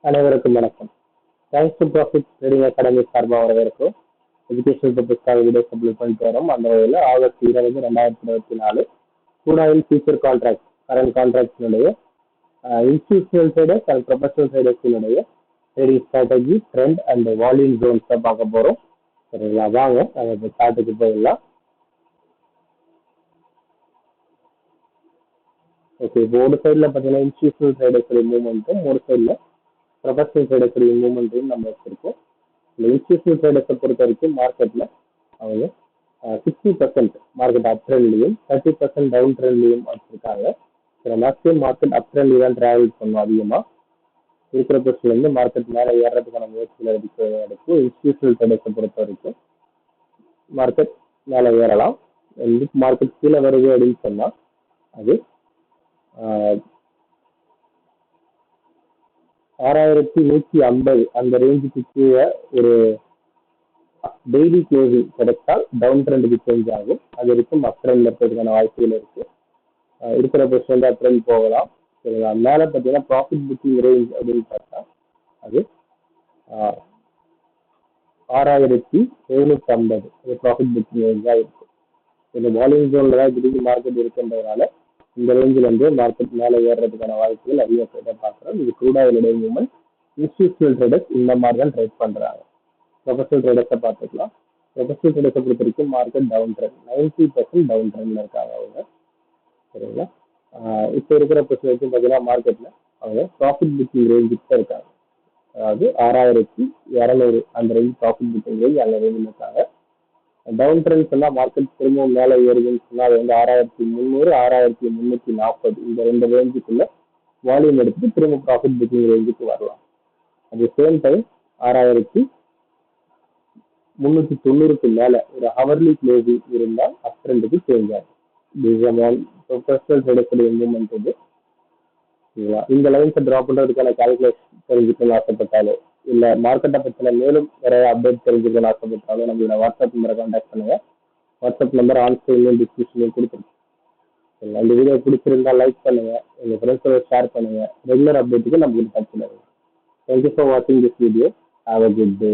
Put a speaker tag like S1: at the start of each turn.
S1: அனைவருக்கும் வணக்கம். Thanks to profit trading academy சார்பாக வரவேற்கும் எஜுகேஷன் பர்பஸ்க்காக வீடியோ சப்ளை பண்ணிட்டு வரோம். அந்த வகையில் ஆகஸ்ட் 20 2024 கூடாயில் ஃபியூச்சர் கான்ட்ராக்ட் கரண்ட் கான்ட்ராக்டினுடைய இன்ஸ்டிடியூஷனல் ட்ரேடர்ஸ் அண்ட் ப்ரொஃபஷனல் ட்ரேடர்ஸினுடைய trading strategy trend and volume zones தான் பார்க்க போகிறோம். சரிங்களா, வாங்க நம்ம இப்போ ஸ்டார்ட்டுக்கு போயிடலாம். ஓகே, இப்போ ஒரு சைடில் பார்த்தீங்கன்னா இன்ஸ்டிடியூஷனல் ட்ரேடர்ஸுடைய மூவ்மெண்ட்டும் ஒரு சைடில் ப்ரொஃபஷனல் ட்ரேடர்ஸுடைய மூவ்மெண்ட்டையும் நம்ம வச்சிருக்கோம். இந்த இன்ஸ்டிடியூஷனல் ட்ரேடர்ஸை பொறுத்த வரைக்கும் மார்க்கெட்டில் அவங்க 60% மார்க்கெட் அப் ட்ரெண்ட்லையும் 30% டவுன் ட்ரெண்ட்லையும் வச்சிருக்காங்க. மேக்ஸிமம் மார்க்கெட் அப் ட்ரெண்ட்லி தான் டிராவல் பண்ணும். அதிகமாக இருக்கிற பொசிஷன்லேருந்து மார்க்கெட் மேலே ஏறதுக்கான முயற்சிகள் எடுக்கும். இன்ஸ்டிடியூஷனல் ட்ரேடர்ஸை பொறுத்த வரைக்கும் மார்க்கெட் மேலே ஏறலாம். மார்க்கெட் கீழே வருது அப்படின்னு சொன்னால் அது 6150 அந்த ரேஞ்சுக்கு கீழே ஒரு டெய்லி க்ளோசிங் கிடைத்தால் டவுன் ட்ரெண்டுக்கு சேஞ்ச் ஆகும். அது வரைக்கும் அப் ட்ரெண்ட்ல இருக்கிறதுக்கான வாய்ப்புகள் இருக்கு. இருக்கிற பொசிஷன் அப் ட்ரெண்ட் போகலாம். சரிங்களா, மேலே பார்த்தீங்கன்னா ப்ராஃபிட் புக்கிங் ரேஞ்ச் அப்படின்னு பார்த்தா அது 6750 ப்ராஃபிட் புக்கிங் ரேஞ்சாக இருக்கும். இந்த வால்யூம் ஜோன்ல தான் திடீர்னு மார்க்கெட் இருக்குன்றதுனால இந்த ரேஞ்சில் வந்து மார்க்கெட் மேலே ஏறுறதுக்கான வாய்ப்புகள் அதிகத்தை பார்க்குறோம். இது க்ரூடாயிலுடைய மூவ்மெண்ட். இன்ஸ்டிடியூஷனல் ட்ரேடர்ஸ் இந்த மாதிரி தான் ட்ரேட் பண்ணுறாங்க. ப்ரொஃபஷனல் ட்ரேடர்ஸை பார்த்துக்கலாம். ப்ரொஃபஷனல் ட்ரேடர்ஸை பொறுத்த வரைக்கும் மார்க்கெட் டவுன் ட்ரெண்ட் 90% டவுன் ட்ரெண்ட்ல இருக்காங்க அவங்க. சரிங்களா, இப்போ இருக்கிற பொசிஷன் வரைக்கும் பார்த்தீங்கன்னா மார்க்கெட்டில் அவங்க ப்ராஃபிட் புக்கிங் ரேஞ்சுக்கு தான் இருக்காங்க. அதாவது 6200 அந்த ரேஞ்ச் ப்ராஃபிட் புக்கிங் ரேஞ்ச் அந்த ரேஞ்சில் இருக்காங்க. டவுன் ட்ரெண்ட் சொன்னால் மார்க்கெட் திரும்பவும் மேலே ஏறுதுன்னு சொன்னால் அது வந்து 6300 6340 இந்த ரெண்டு ரேஞ்சுக்குள்ள வால்யூம் எடுத்துட்டு திரும்ப ப்ராஃபிட் புக்கிங் ரேஞ்சுக்கு வரலாம். அட் சேம் டைம் 6390க்கு மேலே ஒரு ஹவர்லி க்ளோசிங் இருந்தால் அப் ட்ரெண்டுக்கு சேஞ்ச் ஆகும். ப்ரொஃபஷனல் ட்ரேடர்ஸுடைய மூவ்மெண்ட் இது. இந்த லைன்ஸை ட்ரா பண்ணுறதுக்கான கால்குலேஷன் தெரிஞ்சுக்கணும்னு ஆசைப்பட்டாலோ இல்லை மார்க்கெட்டை பற்றின மேலும் நிறைய அப்டேட் தெரிஞ்சுக்கணும்னு ஆசைப்பட்டாலும் நம்மளோட வாட்ஸ்அப் நம்பரை கான்டாக்ட் பண்ணுங்க. வாட்ஸ்அப் நம்பர் ஆன்ஸ்கிரீன்லையும் டிஸ்கிரிப்ஷன்லையும் கொடுத்துருக்கோம். இந்த வீடியோ பிடிச்சிருந்தா லைக் பண்ணுங்க, உங்கள் ஃப்ரெண்ட்ஸோட ஷேர் பண்ணுங்க. ரெகுலர் அப்டேட்டுக்கு நம்ம டச் பண்ணுங்க. தேங்க்யூ ஃபார் வாட்சிங் this video. Have a good day.